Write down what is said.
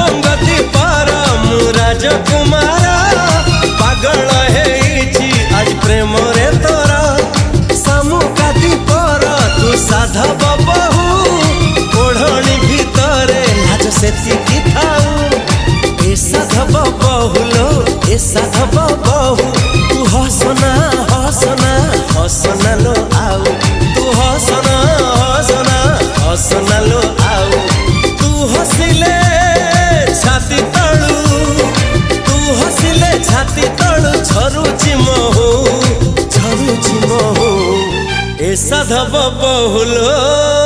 लवंग दीपार मु राजकुमार पागल हेइछि आज प्रेम रे तोरा सामुका दीपर तू साधव बहु ओढ़णी भितरे लाज सेतिकी थाऊ ए साधव बहुलो ए साधव बहु तू हसना हसना हसना लो आऊ तू हसना हसना हसना लो आऊ तू हसिले छाती तळू तू हसिले छाती तळू झरुची महू ए साधव बहुलो।